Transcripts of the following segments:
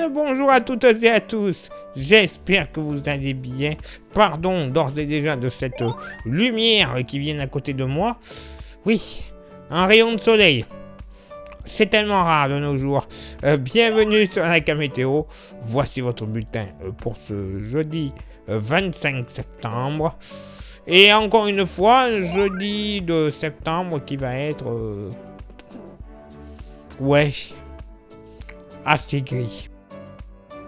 bien le bonjour à toutes et à tous. J'espère que vous allez bien. Pardon d'ores et déjà de cette lumière qui vient à côté de moi. Oui, un rayon de soleil. C'est tellement rare de nos jours. Bienvenue sur la Météo. Voici votre bulletin pour ce jeudi 25 septembre. Et encore une fois, jeudi de septembre qui va être... assez gris.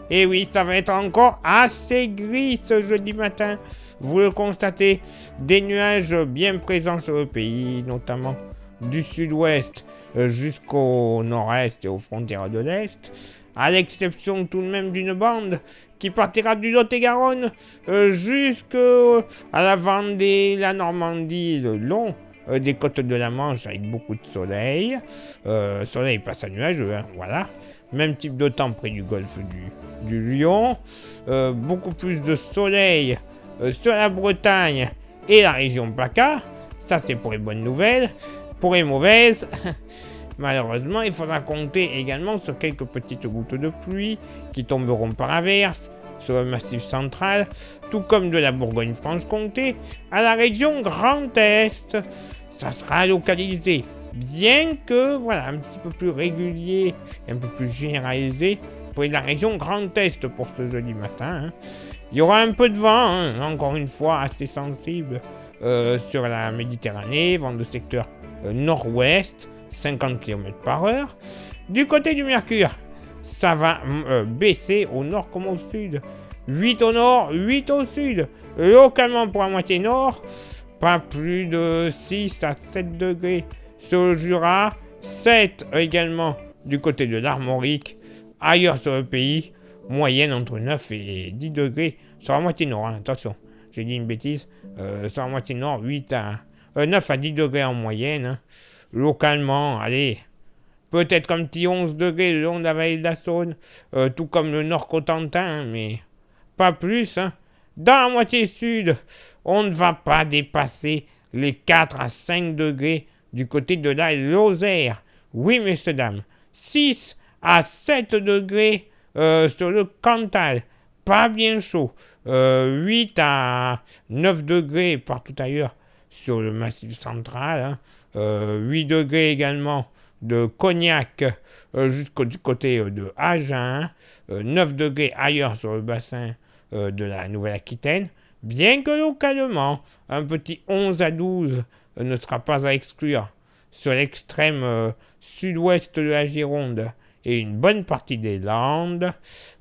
Et oui, ça va être encore assez gris ce jeudi matin. Vous le constatez, des nuages bien présents sur le pays, notamment du sud-ouest jusqu'au nord-est et aux frontières de l'est, à l'exception tout de même d'une bande qui partira du Lot-et-Garonne jusqu'à la Vendée, la Normandie, le long des côtes de la Manche avec beaucoup de soleil. Soleil passe à nuageux, hein, voilà. Même type de temps près du golfe du Lion. Beaucoup plus de soleil sur la Bretagne et la région PACA. Ça, c'est pour les bonnes nouvelles. Pour les mauvaises, malheureusement, il faudra compter également sur quelques petites gouttes de pluie qui tomberont par averse sur le massif central, tout comme de la Bourgogne-Franche-Comté à la région Grand Est. Ça sera localisé, bien que, voilà, un petit peu plus régulier, un peu plus généralisé pour la région Grand Est pour ce jeudi matin. Hein. Il y aura un peu de vent, hein, encore une fois, assez sensible sur la Méditerranée, vent de secteur nord-ouest, 50 km/h. Du côté du Mercure, ça va baisser au nord comme au sud. 8 au nord, 8 au sud. Localement pour la moitié nord, pas plus de 6 à 7 degrés sur le Jura, 7 également du côté de l'Armorique. Ailleurs sur le pays, moyenne entre 9 et 10 degrés sur la moitié nord. Hein. Attention, j'ai dit une bêtise. Sur la moitié nord, 9 à 10 degrés en moyenne. Hein. Localement, allez, peut-être un petit 11 degrés le long de la vallée de la Saône, tout comme le nord Cotentin, hein, mais pas plus. Hein. Dans la moitié sud, on ne va pas dépasser les 4 à 5 degrés du côté de la Lozère. Oui, messieurs, dames, 6 à 7 degrés sur le Cantal, pas bien chaud. 8 à 9 degrés partout ailleurs sur le massif central. Hein. 8 degrés également de Cognac jusqu'au côté de Agen. 9 degrés ailleurs sur le bassin de la Nouvelle-Aquitaine. Bien que localement, un petit 11 à 12 ne sera pas à exclure sur l'extrême sud-ouest de la Gironde et une bonne partie des Landes.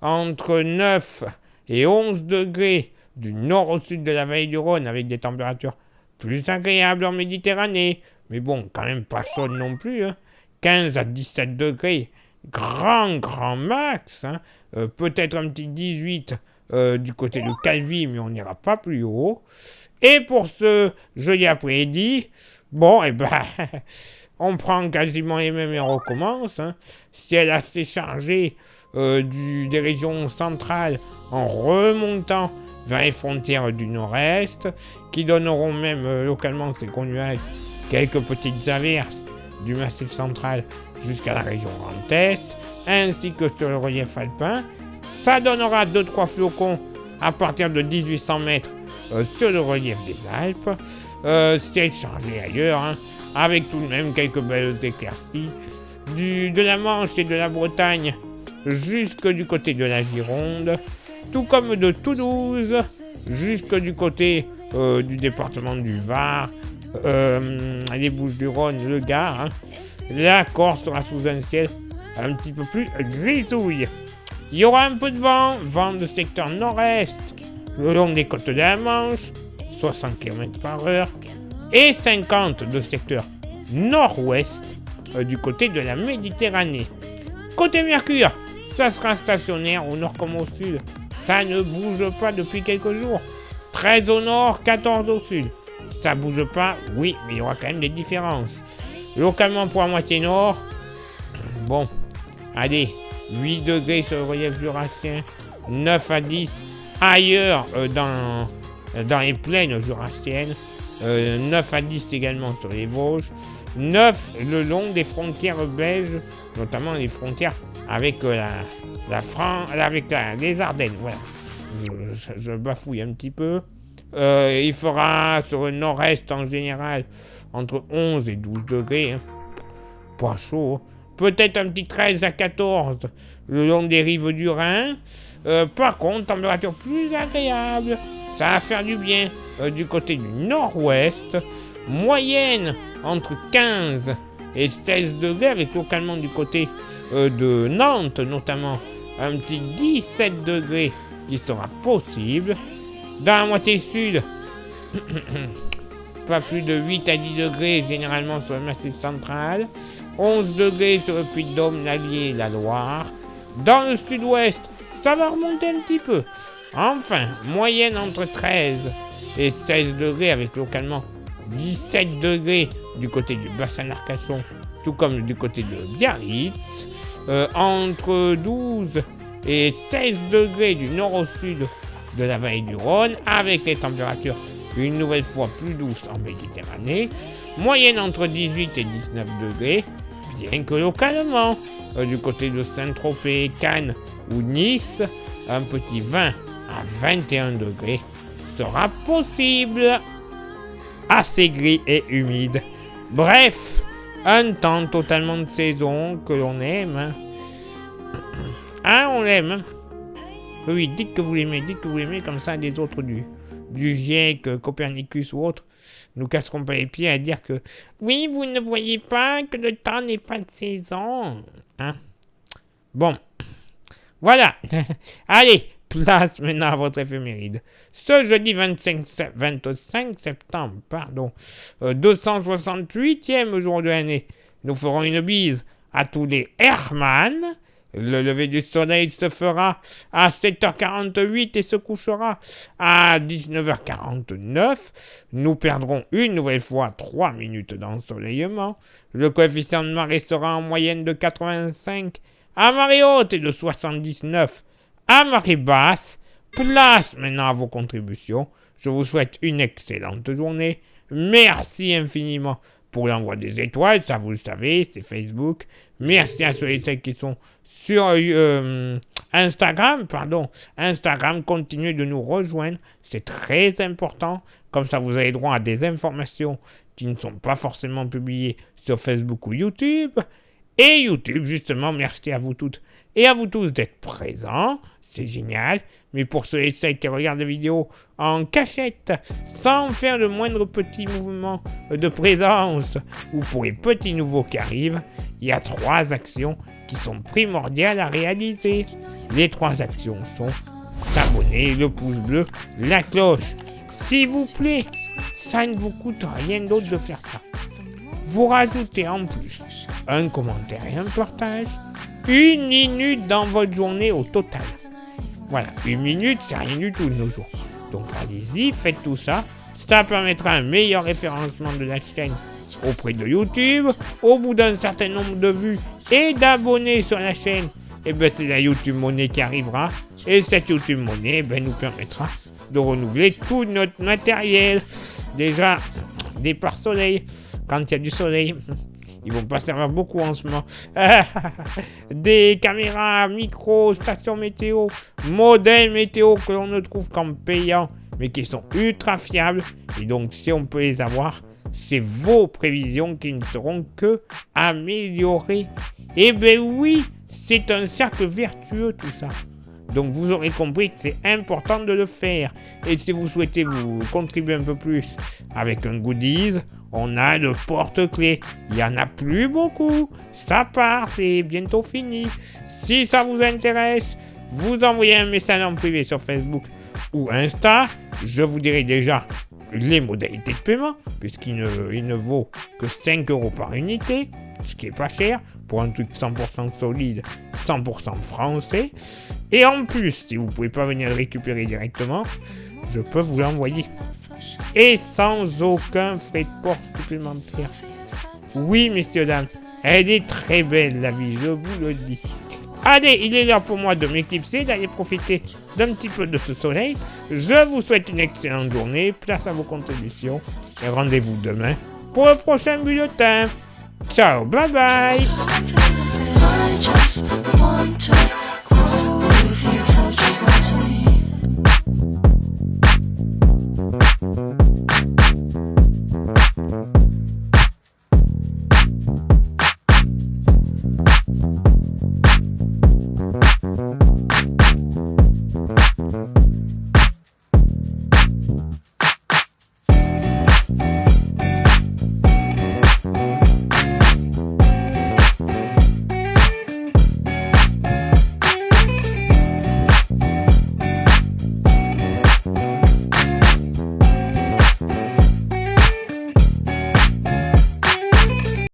Entre 9 et 11 degrés du nord au sud de la vallée du Rhône avec des températures plus agréables en Méditerranée, mais bon, quand même pas chaudes non plus, hein. 15 à 17 degrés, grand max, hein. Peut-être un petit 18 du côté de Calvi, mais on n'ira pas plus haut. Et pour ce jeudi après-midi, bon, on prend quasiment les mêmes et on recommence. Hein. Ciel assez chargé des régions centrales en remontant vers les frontières du nord-est, qui donneront même localement ces gros nuages, quelques petites averses du massif central jusqu'à la région Grand Est, ainsi que sur le relief alpin. Ça donnera 2-3 flocons à partir de 1800 mètres sur le relief des Alpes. Ciel chargé ailleurs, hein, avec tout de même quelques belles éclaircies. De la Manche et de la Bretagne jusque du côté de la Gironde, tout comme de Toulouse jusque du côté du département du Var, les Bouches-du-Rhône, le Gard. Hein. La Corse sera sous un ciel un petit peu plus grisouille. Il y aura un peu de vent de secteur nord-est, le long des côtes de la Manche, 60 km/h, et 50 de secteur nord-ouest du côté de la Méditerranée. Côté Mercure, ça sera stationnaire au nord comme au sud. Ça ne bouge pas depuis quelques jours. 13 au nord, 14 au sud. Ça bouge pas, oui, mais il y aura quand même des différences. Localement pour la moitié nord, bon, allez, 8 degrés sur le relief jurassien, 9 à 10 ailleurs dans les plaines jurassiennes, 9 à 10 également sur les Vosges, 9 le long des frontières belges, notamment les frontières avec les Ardennes. Voilà. Je bafouille un petit peu. Il fera sur le nord-est en général entre 11 et 12 degrés. Hein. Pas chaud. Peut-être un petit 13 à 14 le long des rives du Rhin. Par contre, température plus agréable. Ça va faire du bien du côté du nord-ouest. Moyenne entre 15 et 16 degrés avec localement du côté de Nantes notamment un petit 17 degrés qui sera possible. Dans la moitié sud, pas plus de 8 à 10 degrés généralement sur le massif central, 11 degrés sur le Puy-de-Dôme, l'Allier et la Loire. Dans le sud-ouest, ça va remonter un petit peu. Enfin, moyenne entre 13 et 16 degrés avec localement 17 degrés du côté du bassin d'Arcachon, tout comme du côté de Biarritz. Entre 12 et 16 degrés du nord au sud de la vallée du Rhône, avec les températures une nouvelle fois plus douces en Méditerranée, moyenne entre 18 et 19 degrés, bien que localement, du côté de Saint-Tropez, Cannes ou Nice, un petit 20 à 21 degrés sera possible. Assez gris et humide. Bref, un temps totalement de saison que l'on aime. Hein, on l'aime. Oui, dites que vous l'aimez, comme ça les autres du GIEC, Copernicus ou autres nous casseront pas les pieds à dire que oui, vous ne voyez pas que le temps n'est pas de saison. Hein? Bon, voilà. Allez, place maintenant à votre éphéméride. Ce jeudi 25 septembre, 268e jour de l'année, nous ferons une bise à tous les Hermann. Le lever du soleil se fera à 7h48 et se couchera à 19h49. Nous perdrons une nouvelle fois 3 minutes d'ensoleillement. Le coefficient de marée sera en moyenne de 85 à marée haute et de 79 à marée basse. Place maintenant à vos contributions. Je vous souhaite une excellente journée. Merci infiniment pour l'envoi des étoiles, ça vous le savez, c'est Facebook. Merci à ceux et celles qui sont sur Instagram. Continuez de nous rejoindre, c'est très important. Comme ça, vous avez droit à des informations qui ne sont pas forcément publiées sur Facebook ou YouTube. Et YouTube, justement, merci à vous toutes et à vous tous d'être présents. C'est génial. Mais pour ceux et celles qui regardent la vidéo en cachette, sans faire le moindre petit mouvement de présence, ou pour les petits nouveaux qui arrivent, il y a 3 actions qui sont primordiales à réaliser. Les 3 actions sont s'abonner, le pouce bleu, la cloche. S'il vous plaît, ça ne vous coûte rien d'autre de faire ça. Vous rajoutez en plus un commentaire et un partage, 1 minute dans votre journée au total. Voilà, 1 minute, c'est rien du tout de nos jours. Donc allez-y, faites tout ça. Ça permettra un meilleur référencement de la chaîne auprès de YouTube. Au bout d'un certain nombre de vues et d'abonnés sur la chaîne, c'est la YouTube Money qui arrivera. Et cette YouTube Money nous permettra de renouveler tout notre matériel. Déjà, des pare-soleil, quand il y a du soleil. Ils vont pas servir beaucoup en ce moment. Des caméras, micros, stations météo, modèles météo que l'on ne trouve qu'en payant, mais qui sont ultra fiables. Et donc, si on peut les avoir, c'est vos prévisions qui ne seront que améliorées. Eh ben oui, c'est un cercle vertueux tout ça. Donc vous aurez compris que c'est important de le faire. Et si vous souhaitez vous contribuer un peu plus avec un goodies, on a le porte-clés. Il n'y en a plus beaucoup. Ça part, c'est bientôt fini. Si ça vous intéresse, vous envoyez un message en privé sur Facebook ou Insta. Je vous dirai déjà les modalités de paiement, puisqu'il ne vaut que 5 € par unité, ce qui est pas cher, pour un truc 100% solide, 100% français. Et en plus, si vous pouvez pas venir le récupérer directement, je peux vous l'envoyer. Et sans aucun frais de port supplémentaire. Oui, messieurs, dames, elle est très belle, la vie, je vous le dis. Allez, il est l'heure pour moi de m'éclipser, d'aller profiter d'un petit peu de ce soleil. Je vous souhaite une excellente journée, place à vos contributions et rendez-vous demain pour le prochain bulletin. Ciao, bye bye. I just want to